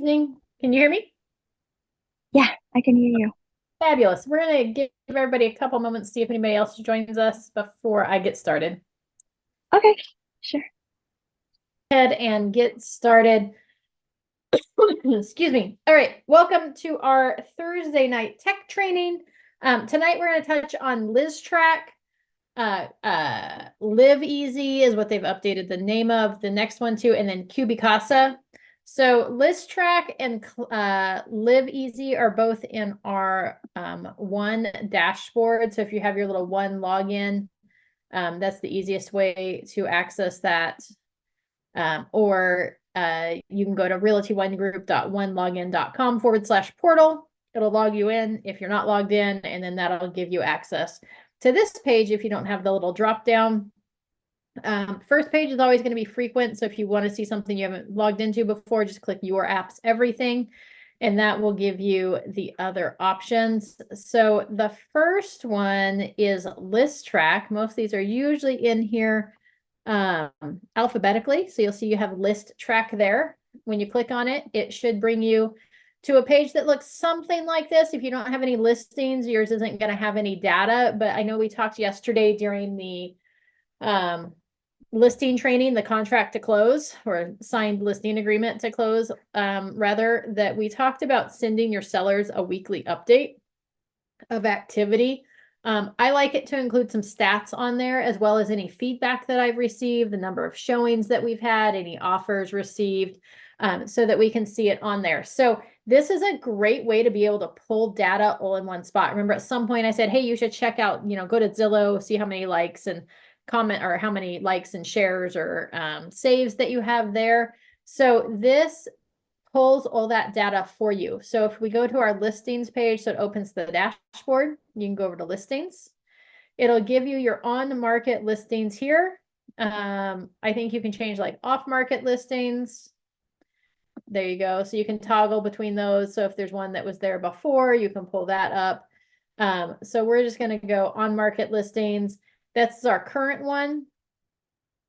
evening. Can you hear me? Yeah, I can hear you. Fabulous. We're going to give everybody a couple moments to see if anybody else joins us before I get started. Okay, sure. Ahead and get started. Excuse me. All right. Welcome to our Thursday night tech training. Tonight we're going to touch on ListTrac. Live Easy is what they've updated the name of. The next one too, and then CubiCasa. So ListTrac and Live Easy are both in our one dashboard. So if you have your little one login, that's the easiest way to access that. Or you can go to realty1group.onelogin.com/portal. It'll log you in if you're not logged in, and then that'll give you access to this page if you don't have the little drop down. First page is always going to be frequent. So if you want to see something you haven't logged into before, just click your apps, everything, and that will give you the other options. So the first one is ListTrac. Most of these are usually in here alphabetically. So you'll see you have ListTrac there. When you click on it, it should bring you to a page that looks something like this. If you don't have any listings, yours isn't going to have any data. But I know we talked yesterday during the listing training, the contract to close or signed listing agreement to close, rather, that we talked about sending your sellers a weekly update of activity. I like it to include some stats on there, as well as any feedback that I've received, the number of showings that we've had, any offers received, so that we can see it on there. So this is a great way to be able to pull data all in one spot. Remember, at some point I said, hey, you should check out, go to Zillow, see how many likes and comment, or how many likes and shares or saves that you have there. So this pulls all that data for you. So if we go to our listings page, so it opens the dashboard, you can go over to listings. It'll give you your on-market listings here. I think you can change like off-market listings. There you go. So you can toggle between those. So if there's one that was there before, you can pull that up. So we're just going to go on-market listings. That's our current one.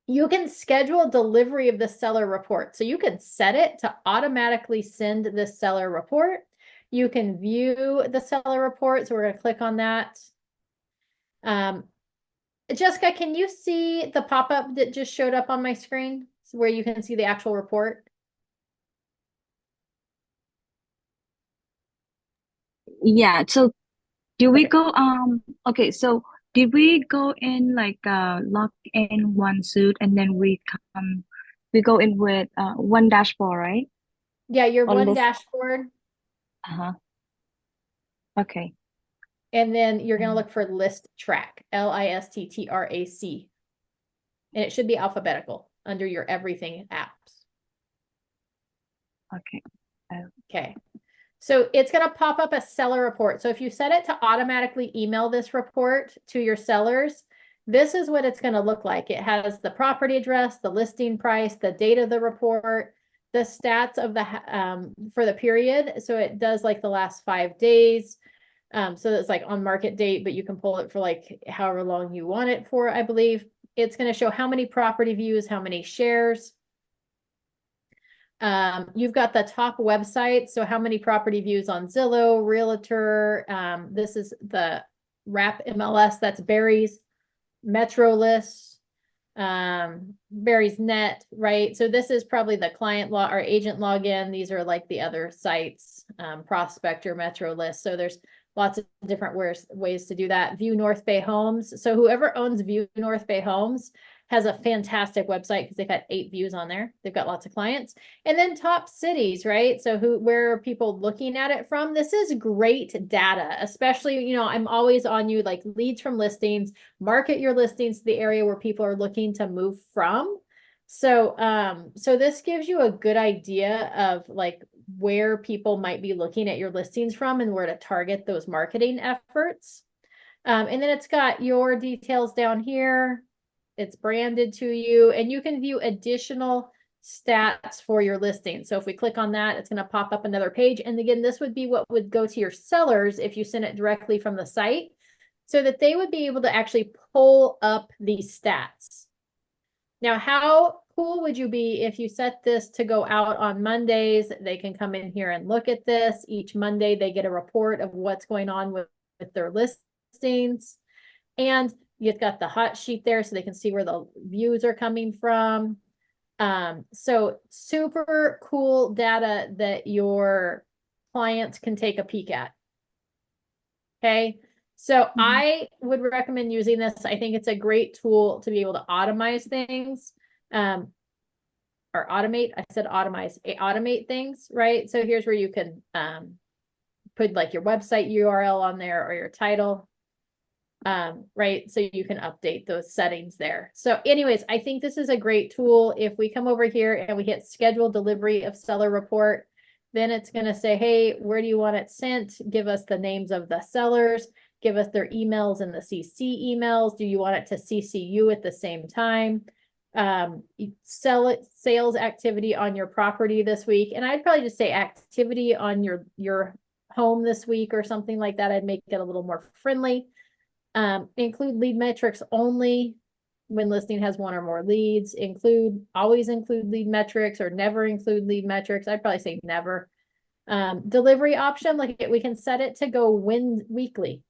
You can schedule delivery of the seller report. So you can set it to automatically send the seller report. You can view the seller report. So we're going to click on that. Jessica, can you see the pop-up that just showed up on my screen where you can see the actual report? Yeah, so do we Okay. go okay, so did we go in like log in one suit and then we go in with one dashboard, right? Yeah, your Or one list dashboard, uh-huh. Okay. and then you're going to Um, look for ListTrac, ListTrac, and it should be alphabetical under your everything apps. okay. Okay. So it's going to pop up a seller report. So if you set it to automatically email this report to your sellers, this is what it's going to look like. It has the property address, the listing price, the date of the report, the stats of the for the period. So it does like the last 5 days. So it's like on market date, but you can pull it for like however long you want it for, I believe. It's going to show how many property views, how many shares. You've got the top website. So how many property views on Zillow, Realtor. This is the wrap MLS. That's Barry's Metro List, Barry's Net, right? So this is probably the client log or agent login. These are like the other sites, Prospector, Metro List. So there's lots of different ways to do that. View North Bay Homes. So whoever owns View North Bay Homes has a fantastic website because they've had 8 views on there. They've got lots of clients. And then top cities, right? So where are people looking at it from? This is great data, especially, I'm always on you, like leads from listings, market your listings to the area where people are looking to move from. So, so this gives you a good idea of like where people might be looking at your listings from and where to target those marketing efforts. And then it's got your details down here. It's branded to you, and you can view additional stats for your listing. So if we click on that, it's going to pop up another page. And again, this would be what would go to your sellers if you send it directly from the site, so that they would be able to actually pull up these stats. Now, how cool would you be if you set this to go out on Mondays? They can come in here and look at this. Each Monday, they get a report of what's going on with their listings. And you've got the hot sheet there so they can see where the views are coming from. So super cool data that your clients can take a peek at. Okay. So I would recommend using this. I think it's a great tool to be able to automate things. Or automate, I said automate things, right? So here's where you can put like your website URL on there or your title. Right? So you can update those settings there. So anyways, I think this is a great tool. If we come over here and we hit schedule delivery of seller report, then it's going to say, hey, where do you want it sent? Give us the names of the sellers, give us their emails and the CC emails. Do you want it to CC you at the same time? Sales activity on your property this week. And I'd probably just say activity on your home this week or something like that. I'd make it a little more friendly. Include lead metrics only when listing has one or more leads. Always include lead metrics or never include lead metrics. I'd probably say never. Delivery option, like we can set it to go weekly.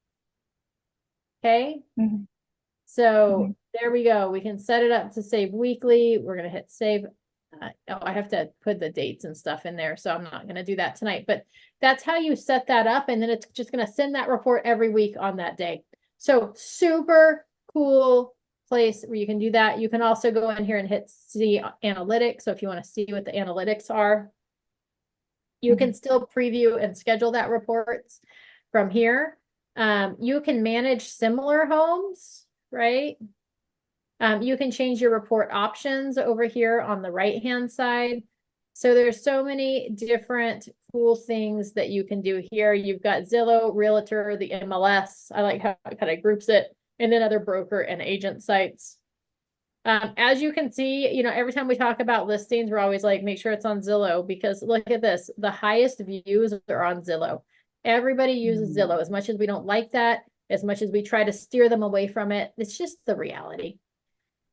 Okay. So there we go. We can set it up to save weekly. We're going to hit save. I have to put the dates and stuff in there, so I'm not going to do that tonight, but that's how you set that up. And then it's just going to send that report every week on that day. So super cool place where you can do that. You can also go in here and hit see analytics. So if you want to see what the analytics are, you can still preview and schedule that reports from here. You can manage similar homes, right? You can change your report options over here on the right-hand side. So there's so many different cool things that you can do here. You've got Zillow, Realtor, the MLS. I like how it kind of groups it, and then other broker and agent sites. As you can see, every time we talk about listings, we're always like, make sure it's on Zillow, because look at this. The highest views are on Zillow. Everybody uses Zillow. As much as we don't like that, as much as we try to steer them away from it, it's just the reality.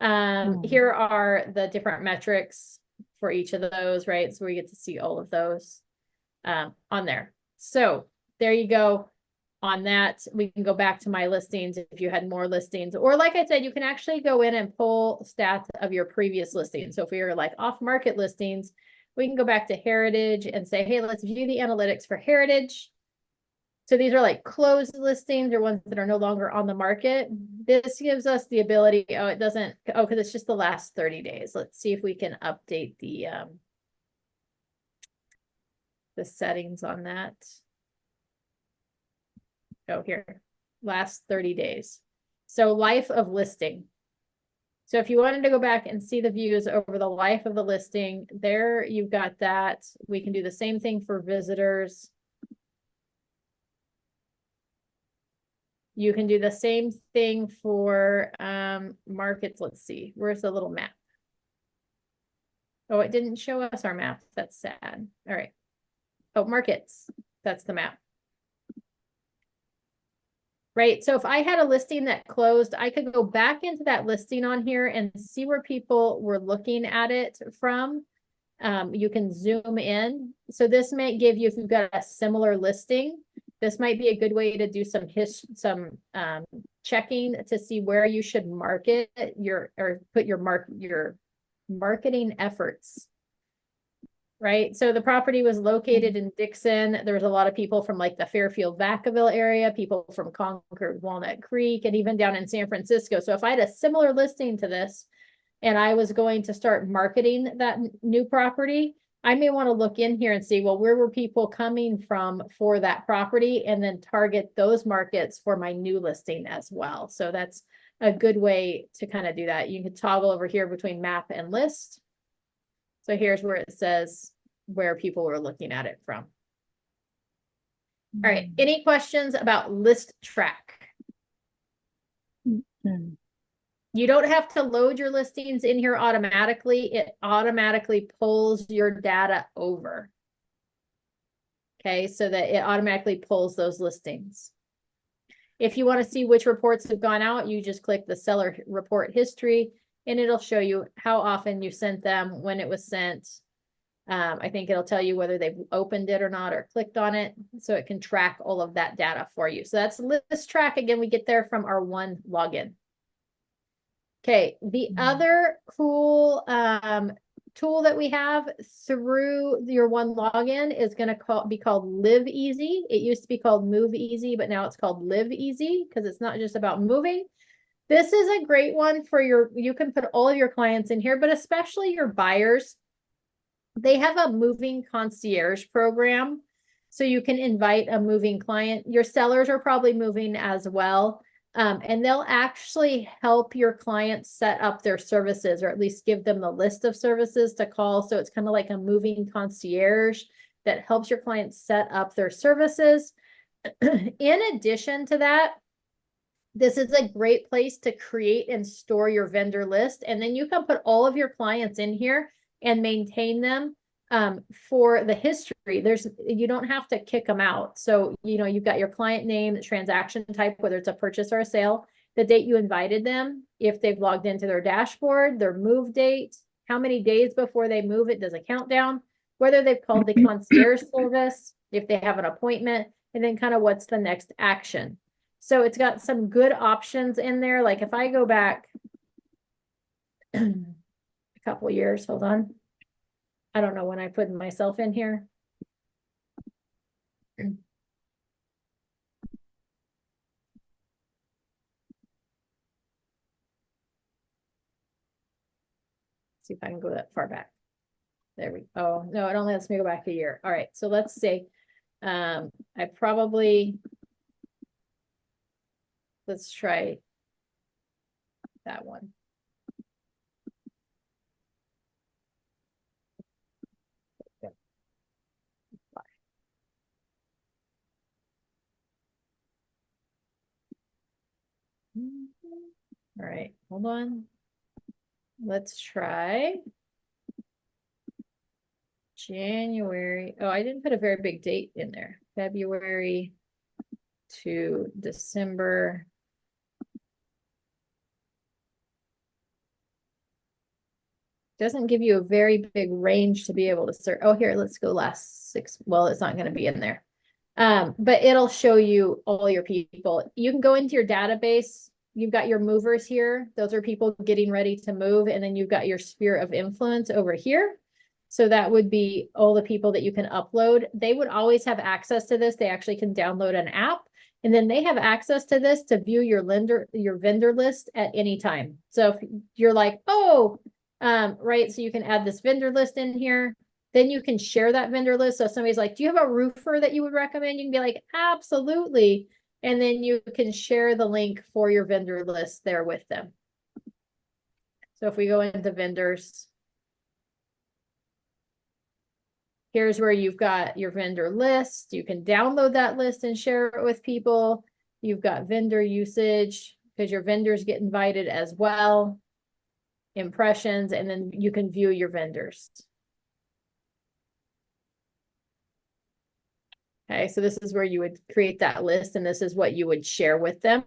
Here are the different metrics for each of those, right? So we get to see all of those on there. So there you go. On that, we can go back to my listings if you had more listings, or like I said, you can actually go in and pull stats of your previous listings. So if we were like off market listings, we can go back to Heritage and say, hey, let's view the analytics for Heritage. So these are like closed listings or ones that are no longer on the market. This gives us the ability, because it's just the last 30 days. Let's see if we can update the settings on that. Oh, here, last 30 days. So life of listing. So if you wanted to go back and see the views over the life of the listing, there you've got that. We can do the same thing for visitors. You can do the same thing for markets. Let's see, where's the little map? Oh, it didn't show us our map. That's sad. All right. Oh, markets. That's the map. Right. So if I had a listing that closed, I could go back into that listing on here and see where people were looking at it from. You can zoom in. So this might give you, if you've got a similar listing, this might be a good way to do some checking to see where you should market put your marketing efforts. Right. So the property was located in Dixon. There was a lot of people from like the Fairfield, Vacaville area, people from Concord, Walnut Creek, and even down in San Francisco. So if I had a similar listing to this and I was going to start marketing that new property, I may want to look in here and see, well, where were people coming from for that property, and then target those markets for my new listing as well. So that's a good way to kind of do that. You can toggle over here between map and list. So here's where it says where people were looking at it from. All right. Any questions about ListTrac? You don't have to load your listings in here automatically. It automatically pulls your data over. Okay, so that it automatically pulls those listings. If you want to see which reports have gone out, you just click the seller report history and it'll show you how often you sent them, when it was sent. I think it'll tell you whether they've opened it or not or clicked on it. So it can track all of that data for you. So that's ListTrac. Again, we get there from our one login. Okay, the other cool tool that we have through your one login is going to be called Live Easy. It used to be called Move Easy, but now it's called Live Easy because it's not just about moving. This is a great one for you can put all of your clients in here, but especially your buyers. They have a moving concierge program. So you can invite a moving client. Your sellers are probably moving as well. And they'll actually help your clients set up their services, or at least give them the list of services to call. So it's kind of like a moving concierge that helps your clients set up their services. In addition to that, this is a great place to create and store your vendor list. And then you can put all of your clients in here and maintain them for the history. You don't have to kick them out. So, you've got your client name, the transaction type, whether it's a purchase or a sale, the date you invited them, if they've logged into their dashboard, their move date, how many days before they move it does a countdown, whether they've called the concierge service, if they have an appointment, and then kind of what's the next action. So it's got some good options in there. Like if I go back a couple years, hold on. I don't know when I put myself in here. See if I can go that far back. There we go. Oh, no, it only lets me go back a year. All right, so let's see. Let's try that one. All right, hold on. Let's try January. Oh, I didn't put a very big date in there. February to December. Doesn't give you a very big range to be able to search. Oh, here, let's go last 6. Well, it's not going to be in there. But it'll show you all your people. You can go into your database. You've got your movers here. Those are people getting ready to move. And then you've got your sphere of influence over here. So that would be all the people that you can upload. They would always have access to this. They actually can download an app. And then they have access to this to view your vendor list at any time. So if you're like, oh, right, so you can add this vendor list in here. Then you can share that vendor list. So if somebody's like, do you have a roofer that you would recommend? You can be like, absolutely. And then you can share the link for your vendor list there with them. So if we go into vendors, here's where you've got your vendor list. You can download that list and share it with people. You've got vendor usage because your vendors get invited as well. Impressions, and then you can view your vendors. Okay, so this is where you would create that list, and this is what you would share with them.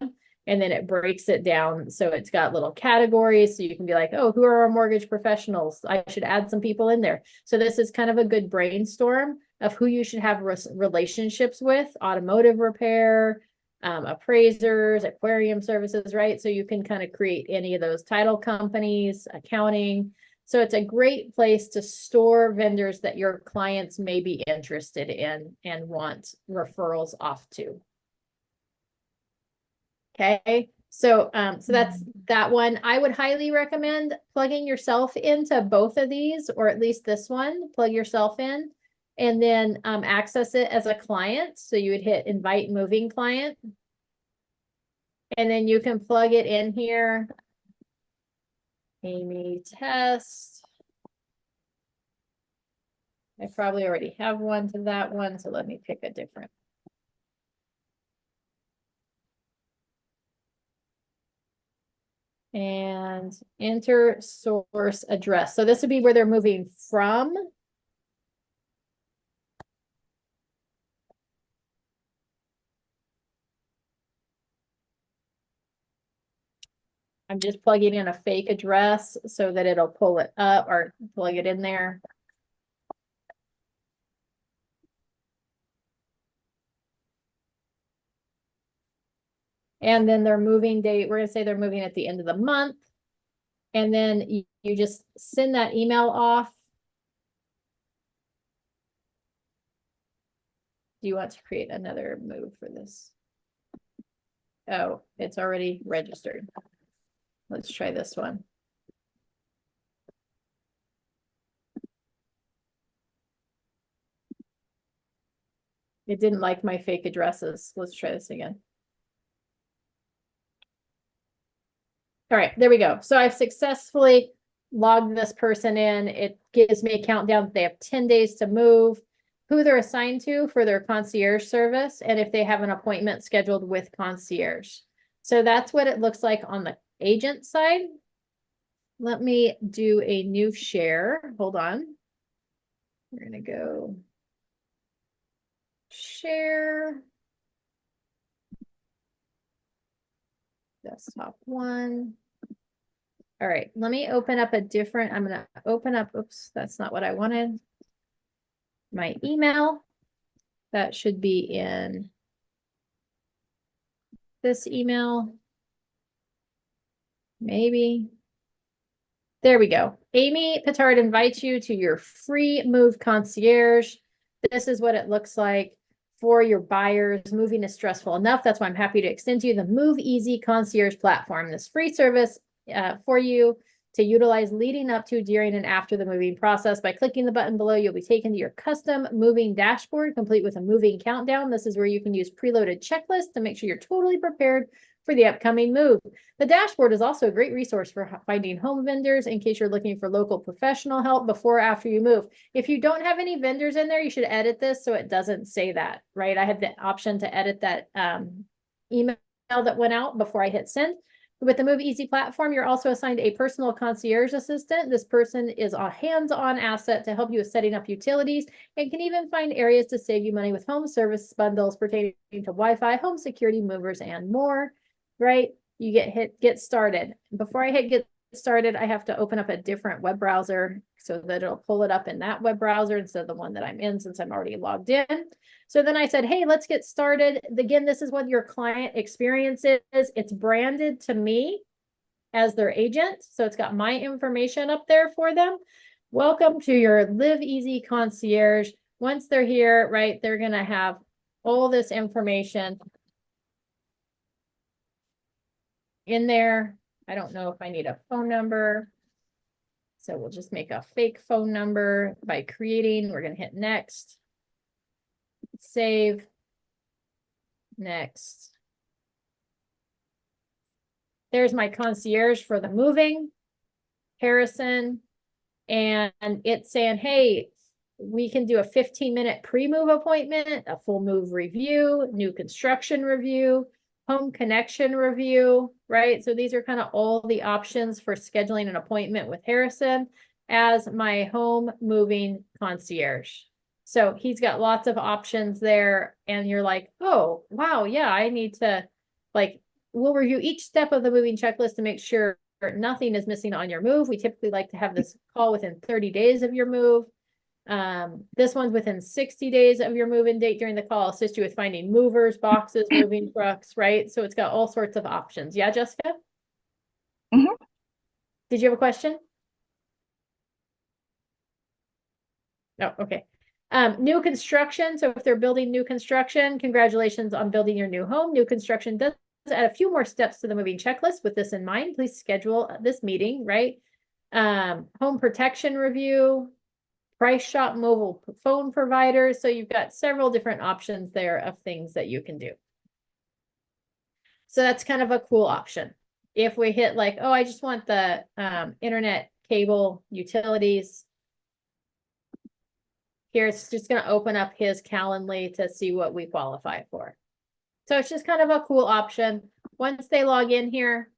And then it breaks it down. So it's got little categories. So you can be like, oh, who are our mortgage professionals? I should add some people in there. So this is kind of a good brainstorm of who you should have relationships with: automotive repair, appraisers, aquarium services, right? So you can kind of create any of those: title companies, accounting. So it's a great place to store vendors that your clients may be interested in and want referrals off to. Okay, so that's that one. I would highly recommend plugging yourself into both of these, or at least this one. Plug yourself in and then access it as a client. So you would hit invite moving client. And then you can plug it in here. Amy test. I probably already have one to that one, so let me pick a different. And enter source address. So this would be where they're moving from. I'm just plugging in a fake address so that it'll pull it up or plug it in there. And then their moving date, we're gonna say they're moving at the end of the month. And then you just send that email off. Do you want to create another move for this? Oh, it's already registered. Let's try this one. It didn't like my fake addresses. Let's try this again. All right, there we go. So I've successfully logged this person in. It gives me a countdown. They have 10 days to move, who they're assigned to for their concierge service, and if they have an appointment scheduled with concierge. So that's what it looks like on the agent side. Let me do a new share. Hold on. We're going to go share. Desktop one. All right, let me open up a different, I'm gonna open up, oops, that's not what I wanted. My email. That should be in this email. Maybe. There we go. Amy Petard invites you to your free move concierge. This is what it looks like for your buyers. Moving is stressful enough. That's why I'm happy to extend to you the Move Easy Concierge platform. This free service for you to utilize leading up to, during, and after the moving process. By clicking the button below, you'll be taken to your custom moving dashboard, complete with a moving countdown. This is where you can use preloaded checklists to make sure you're totally prepared for the upcoming move. The dashboard is also a great resource for finding home vendors in case you're looking for local professional help before or after you move. If you don't have any vendors in there, you should edit this so it doesn't say that, right? I have the option to edit that email that went out before I hit send. With the Move Easy platform, you're also assigned a personal concierge assistant. This person is a hands-on asset to help you with setting up utilities and can even find areas to save you money with home service bundles pertaining to Wi-Fi, home security, movers, and more, right? You get started. Before I hit get started, I have to open up a different web browser so that it'll pull it up in that web browser instead of the one that I'm in since I'm already logged in. So then I said, hey, let's get started. Again, this is what your client experience is. It's branded to me as their agent. So it's got my information up there for them. Welcome to your Live Easy Concierge. Once they're here, right, they're going to have all this information in there. I don't know if I need a phone number. So we'll just make a fake phone number by creating. We're going to hit next. Save. Next. There's my concierge for the moving, Harrison. And it's saying, hey, we can do a 15-minute pre-move appointment, a full move review, new construction review, home connection review, right? So these are kind of all the options for scheduling an appointment with Harrison as my home moving concierge. So he's got lots of options there. And you're like, oh, wow, yeah, I need to, like, we'll review each step of the moving checklist to make sure nothing is missing on your move. We typically like to have this call within 30 days of your move. This one's within 60 days of your move-in date. During the call, assist you with finding movers, boxes, moving trucks, right? So it's got all sorts of options. Yeah, Jessica? Mhm. Did you have a question? No, okay. New construction. So if they're building new construction, congratulations on building your new home. New construction does add a few more steps to the moving checklist. With this in mind, please schedule this meeting, right? Home protection review, price shop mobile phone providers. So you've got several different options there of things that you can do. So that's kind of a cool option. If we hit like, oh, I just want the internet, cable, utilities. Here, it's just going to open up his Calendly to see what we qualify for. So it's just kind of a cool option. Once they log in here,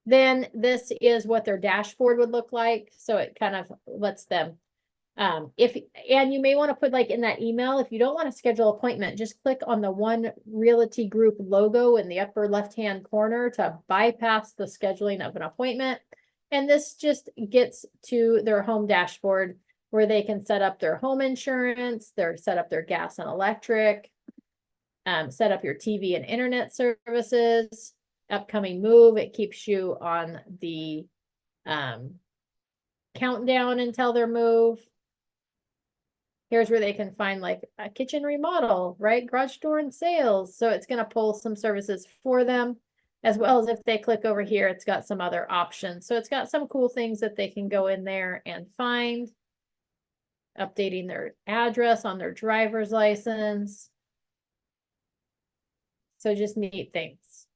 then this is what their dashboard would look like. So it kind of lets them And you may want to put like in that email, if you don't want to schedule appointment, just click on the One Realty Group logo in the upper left-hand corner to bypass the scheduling of an appointment. And this just gets to their home dashboard where they can set up their home insurance, set up their gas and electric, set up your TV and internet services, upcoming move. It keeps you on the countdown until their move. Here's where they can find like a kitchen remodel, right? Garage door and sales. So it's going to pull some services for them, as well as if they click over here, it's got some other options. So it's got some cool things that they can go in there and find. Updating their address on their driver's license. So just neat things.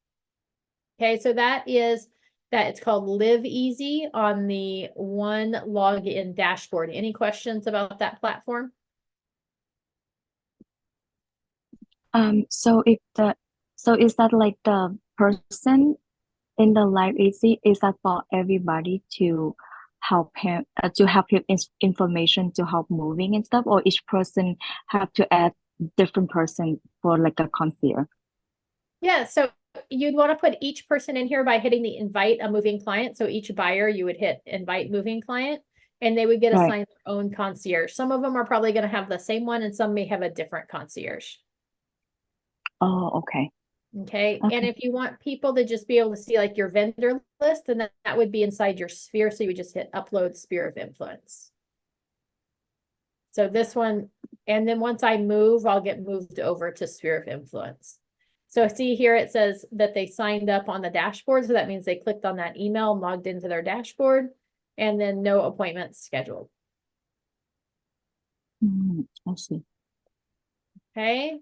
Okay, so that is that. It's called Live Easy on the One Login dashboard. Any questions about that platform? So is that like the person in the Live Easy, is that for everybody to help him information to help moving and stuff, or each person have to add different person for like a concierge? Yeah, so you'd want to put each person in here by hitting the invite a moving client. So each buyer, you would hit invite moving client, and they would get Right. assigned their own concierge. Some of them are probably going to have the same one, and some may have a different concierge. Oh, okay. Okay. And Okay. if you want people to just be able to see like your vendor list, then that would be inside your sphere. So you would just hit upload sphere of influence. So this one, and then once I move, I'll get moved over to sphere of influence. So see here, it says that they signed up on the dashboard. So that means they clicked on that email, logged into their dashboard, and then no appointments scheduled. I see. Okay.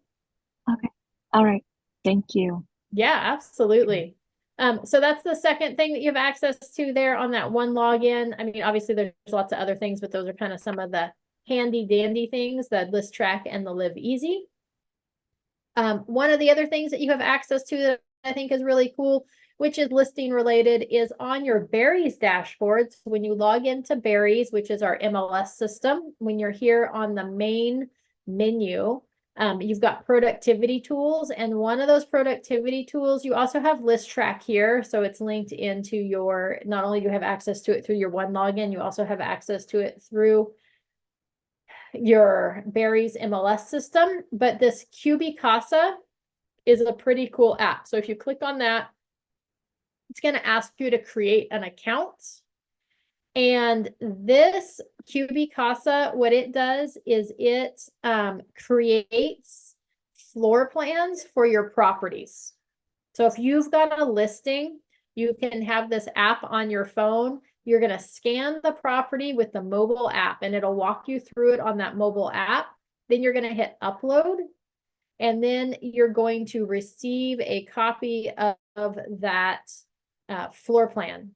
Okay. All right. Thank you. Yeah, absolutely. So that's the second thing that you have access to there on that one login. I mean, obviously there's lots of other things, but those are kind of some of the handy dandy things, the ListTrac and the Live Easy. One of the other things that you have access to that I think is really cool, which is listing related, is on your Berries dashboards. When you log into Berries, which is our MLS system, when you're here on the main menu, you've got productivity tools, and one of those productivity tools, you also have ListTrac here. So it's linked into your, not only do you have access to it through your one login, you also have access to it through your Berries MLS system. But this CubiCasa is a pretty cool app. So if you click on that, it's going to ask you to create an account. And this CubiCasa, what it does is it creates floor plans for your properties. So if you've got a listing, you can have this app on your phone. You're going to scan the property with the mobile app, and it'll walk you through it on that mobile app. Then you're going to hit upload, and then you're going to receive a copy of that floor plan.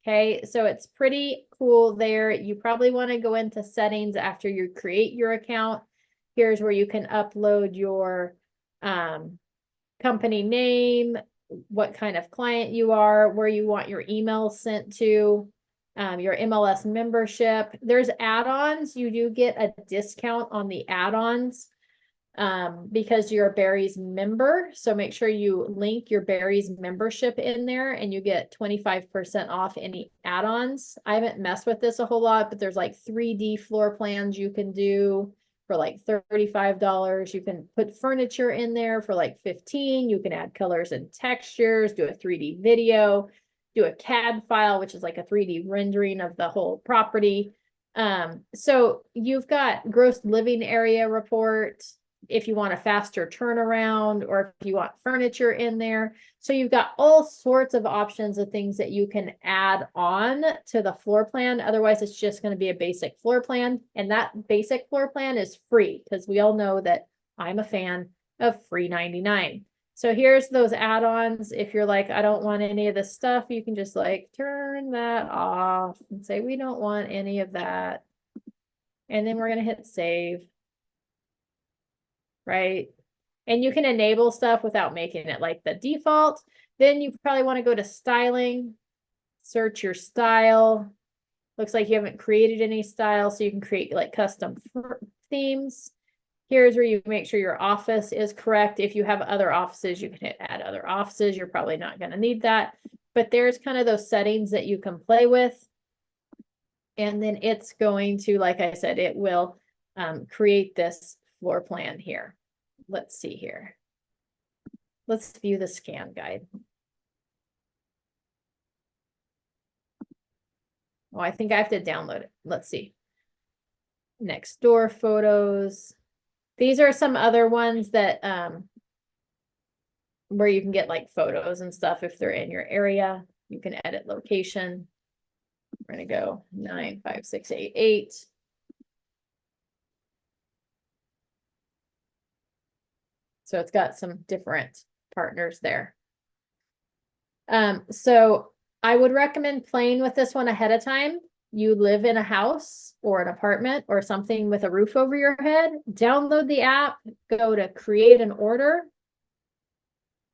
Okay, so it's pretty cool there. You probably want to go into settings after you create your account. Here's where you can upload your company name, what kind of client you are, where you want your email sent to, your MLS membership. There's add-ons. You do get a discount on the add-ons because you're a Berries member. So make sure you link your Berries membership in there, and you get 25% off any add-ons. I haven't messed with this a whole lot, but there's like 3D floor plans you can do for like $35. You can put furniture in there for like 15. You can add colors and textures, do a 3D video, do a CAD file, which is like a 3D rendering of the whole property. So you've got gross living area report if you want a faster turnaround, or if you want furniture in there. So you've got all sorts of options of things that you can add on to the floor plan. Otherwise, it's just going to be a basic floor plan. And that basic floor plan is free, because we all know that I'm a fan of free 99. So here's those add-ons. If you're like, I don't want any of this stuff, you can just like turn that off and say, we don't want any of that. And then we're going to hit save. Right? And you can enable stuff without making it like the default. Then you probably want to go to styling, search your style. Looks like you haven't created any style, so you can create like custom themes. Here's where you make sure your office is correct. If you have other offices, you can hit add other offices. You're probably not going to need that, but there's kind of those settings that you can play with. And then it's going to, like I said, it will create this floor plan here. Let's see here. Let's view the scan guide. Oh, I think I have to download it. Let's see. Next door photos. These are some other ones that where you can get like photos and stuff if they're in your area. You can edit location. We're gonna go 95688. So it's got some different partners there. So I would recommend playing with this one ahead of time. You live in a house or an apartment or something with a roof over your head, download the app, go to create an order,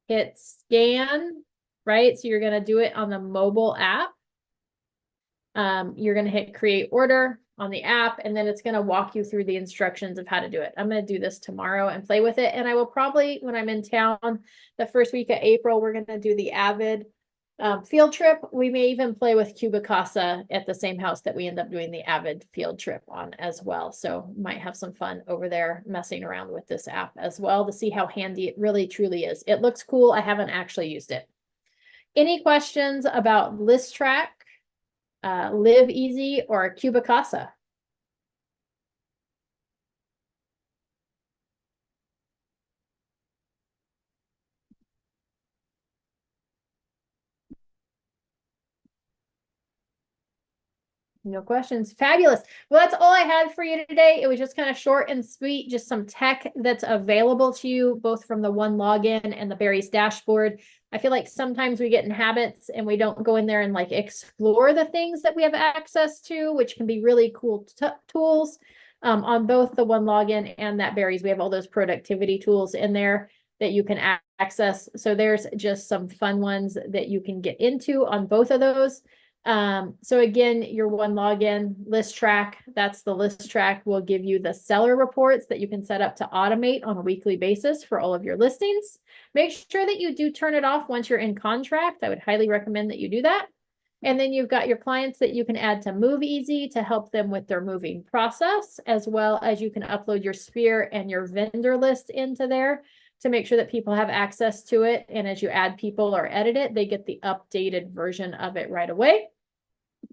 hit scan, right? So you're going to do it on the mobile app. You're going to hit create order on the app, and then it's going to walk you through the instructions of how to do it. I'm going to do this tomorrow and play with it. And I will probably, when I'm in town, the first week of April, we're going to do the Avid field trip. We may even play with CubiCasa at the same house that we end up doing the Avid field trip on as well. So might have some fun over there messing around with this app as well to see how handy it really truly is. It looks cool. I haven't actually used it. Any questions about ListTrac, Live Easy, or CubiCasa? No questions. Fabulous. Well, that's all I had for you today. It was just kind of short and sweet, just some tech that's available to you, both from the one login and the Barry's dashboard. I feel like sometimes we get in habits and we don't go in there and like explore the things that we have access to, which can be really cool tools. On both the one login and that Barry's, we have all those productivity tools in there that you can access. So there's just some fun ones that you can get into on both of those. So again, your one login ListTrac, that's the ListTrac will give you the seller reports that you can set up to automate on a weekly basis for all of your listings. Make sure that you do turn it off once you're in contract. I would highly recommend that you do that. And then you've got your clients that you can add to Move Easy to help them with their moving process, as well as you can upload your Sphere and your vendor list into there to make sure that people have access to it. And as you add people or edit it, they get the updated version of it right away.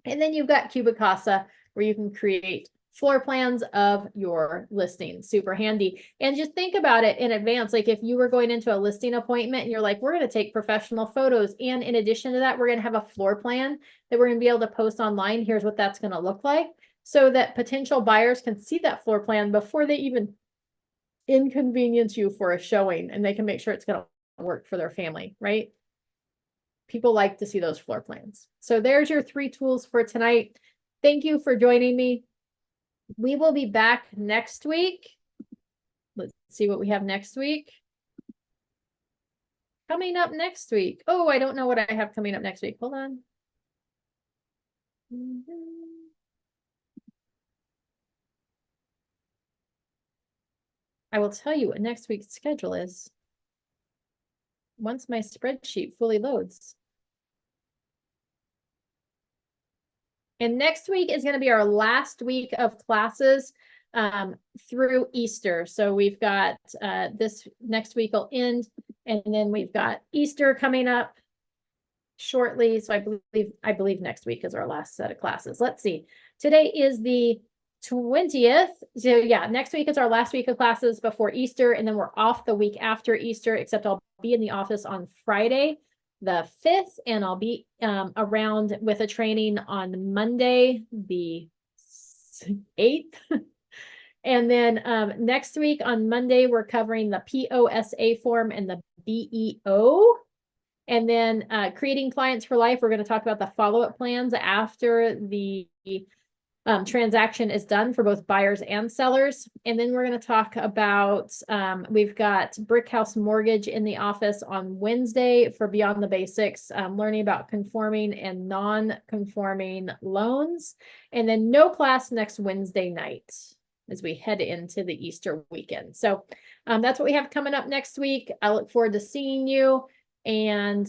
And then you've got CubiCasa, where you can create floor plans of your listings. Super handy. And just think about it in advance. Like if you were going into a listing appointment and you're like, we're going to take professional photos. And in addition to that, we're going to have a floor plan that we're going to be able to post online. Here's what that's going to look like, so that potential buyers can see that floor plan before they even inconvenience you for a showing, and they can make sure it's going to work for their family, right? People like to see those floor plans. So there's your 3 tools for tonight. Thank you for joining me. We will be back next week. Let's see what we have next week. Coming up next week. Oh, I don't know what I have coming up next week. Hold on. I will tell you what next week's schedule is once my spreadsheet fully loads. And next week is going to be our last week of classes through Easter. So we've got this next week will end, and then we've got Easter coming up shortly. So I believe next week is our last set of classes. Let's see. Today is the 20th. So yeah, next week is our last week of classes before Easter, and then we're off the week after Easter, except I'll be in the office on Friday the 5th, and I'll be around with a training on Monday the 8th. And then next week on Monday, we're covering the POSA form and the BEO. And then creating clients for life, we're going to talk about the follow-up plans after the transaction is done for both buyers and sellers. And then we're going to talk about, we've got Brickhouse Mortgage in the office on Wednesday for Beyond the Basics, learning about conforming and non-conforming loans. And then no class next Wednesday night as we head into the Easter weekend. So that's what we have coming up next week. I look forward to seeing you. And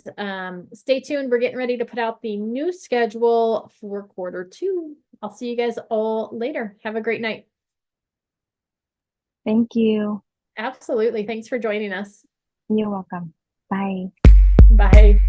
stay tuned. We're getting ready to put out the new schedule for Q2. I'll see you guys all later. Have a great night. Thank you. Absolutely. Thanks for joining us. You're welcome. Bye. Bye.